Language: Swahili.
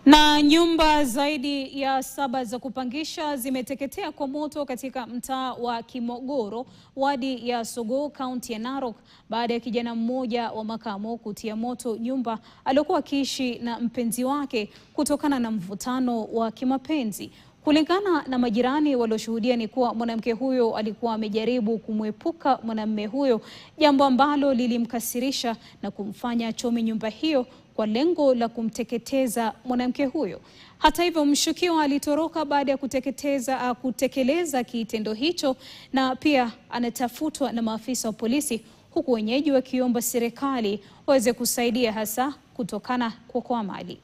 Na nyumba zaidi ya 7 za kupangisha zimeteketea kwa moto katika mtaa wa Kimogoro, wadi ya Sogoo, kaunti ya Narok, baada ya kijana mmoja wa makamo kutia moto nyumba aliyokuwa akiishi na mpenzi wake kutokana na mvutano wa kimapenzi. Kulingana na majirani walioshuhudia ni kuwa mwanamke huyo alikuwa amejaribu kumwepuka mwanamume huyo, jambo ambalo lilimkasirisha na kumfanya achome nyumba hiyo kwa lengo la kumteketeza mwanamke huyo. Hata hivyo, mshukiwa alitoroka baada ya kutekeleza kitendo hicho, na pia anatafutwa na maafisa wa polisi, huku wenyeji wakiomba serikali waweze kusaidia hasa kutokana kwa mali.